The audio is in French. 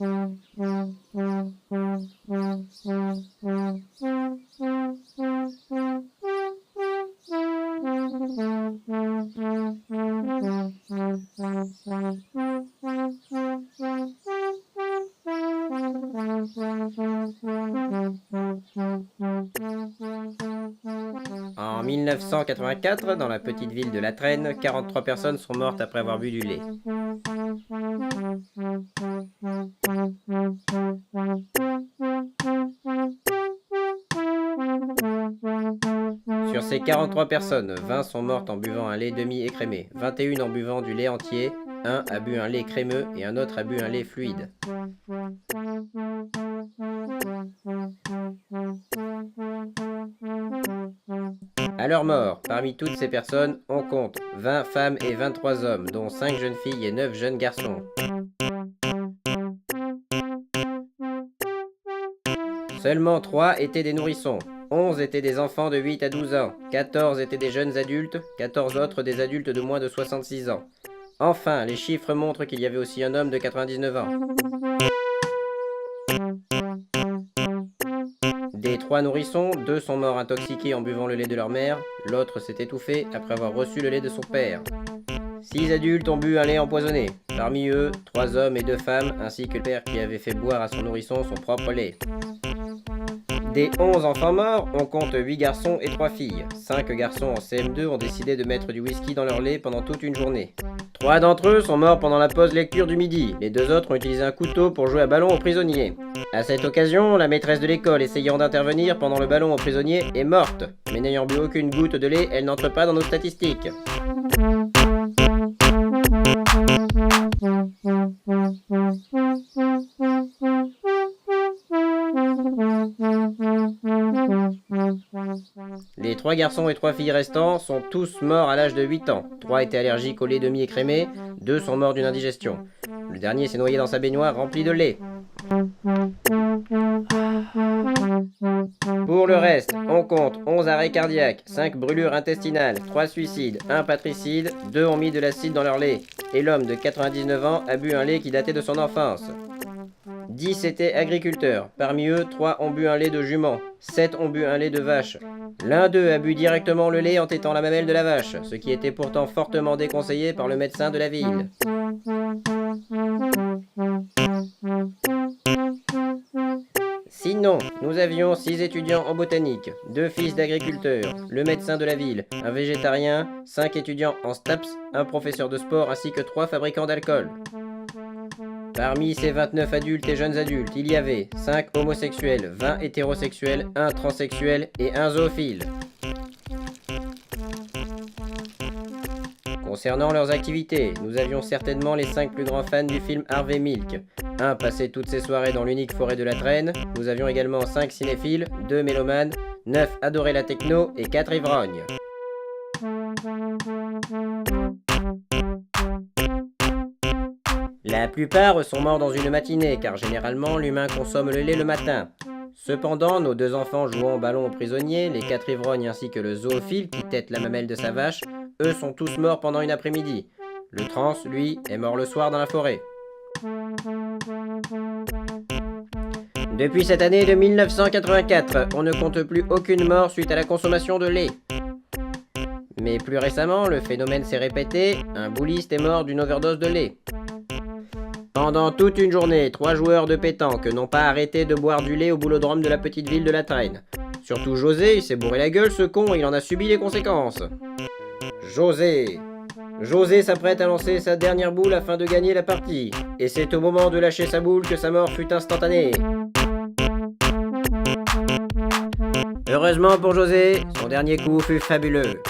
En 1984, dans la petite ville de La Traîne, 43 personnes sont mortes après avoir bu du lait. Sur ces 43 personnes, 20 sont mortes en buvant un lait demi-écrémé, 21 en buvant du lait entier, un a bu un lait crémeux et un autre a bu un lait fluide. À leur mort, parmi toutes ces personnes, on compte 20 femmes et 23 hommes, dont 5 jeunes filles et 9 jeunes garçons. Seulement 3 étaient des nourrissons, 11 étaient des enfants de 8 à 12 ans, 14 étaient des jeunes adultes, 14 autres des adultes de moins de 66 ans. Enfin, les chiffres montrent qu'il y avait aussi un homme de 99 ans. Des 3 nourrissons, 2 sont morts intoxiqués en buvant le lait de leur mère, l'autre s'est étouffé après avoir reçu le lait de son père. 6 adultes ont bu un lait empoisonné. Parmi eux, 3 hommes et 2 femmes, ainsi que le père qui avait fait boire à son nourrisson son propre lait. Des 11 enfants morts, on compte 8 garçons et 3 filles. 5 garçons en CM2 ont décidé de mettre du whisky dans leur lait pendant toute une journée. 3 d'entre eux sont morts pendant la pause lecture du midi. Les 2 autres ont utilisé un couteau pour jouer à ballon aux prisonniers. À cette occasion, la maîtresse de l'école essayant d'intervenir pendant le ballon aux prisonniers est morte. Mais n'ayant bu aucune goutte de lait, elle n'entre pas dans nos statistiques. Les 3 garçons et 3 filles restants sont tous morts à l'âge de 8 ans. 3 étaient allergiques au lait demi-écrémé, 2 sont morts d'une indigestion. Le dernier s'est noyé dans sa baignoire remplie de lait. Pour le reste, on compte 11 arrêts cardiaques, 5 brûlures intestinales, 3 suicides, 1 patricide, 2 ont mis de l'acide dans leur lait. Et l'homme de 99 ans a bu un lait qui datait de son enfance. 10 étaient agriculteurs. Parmi eux, 3 ont bu un lait de jument, 7 ont bu un lait de vache. L'un d'eux a bu directement le lait en tétant la mamelle de la vache, ce qui était pourtant fortement déconseillé par le médecin de la ville. Sinon, nous avions 6 étudiants en botanique, 2 fils d'agriculteurs, le médecin de la ville, un végétarien, 5 étudiants en STAPS, un professeur de sport ainsi que 3 fabricants d'alcool. Parmi ces 29 adultes et jeunes adultes, il y avait 5 homosexuels, 20 hétérosexuels, 1 transsexuel et 1 zoophile. Concernant leurs activités, nous avions certainement les 5 plus grands fans du film Harvey Milk. 1 passait toutes ses soirées dans l'unique forêt de la Traîne. Nous avions également 5 cinéphiles, 2 mélomanes, 9 adoraient la techno et 4 ivrognes. La plupart sont morts dans une matinée, car généralement l'humain consomme le lait le matin. Cependant, nos 2 enfants jouant au ballon aux prisonniers, les 4 ivrognes ainsi que le zoophile qui tète la mamelle de sa vache, eux sont tous morts pendant une après-midi. Le trans, lui, est mort le soir dans la forêt. Depuis cette année de 1984, on ne compte plus aucune mort suite à la consommation de lait. Mais plus récemment, le phénomène s'est répété, un bouliste est mort d'une overdose de lait. Pendant toute une journée, 3 joueurs de pétanque n'ont pas arrêté de boire du lait au boulodrome de la petite ville de La Traîne. Surtout José, il s'est bourré la gueule ce con et il en a subi les conséquences. José s'apprête à lancer sa dernière boule afin de gagner la partie. Et c'est au moment de lâcher sa boule que sa mort fut instantanée. Heureusement pour José, son dernier coup fut fabuleux.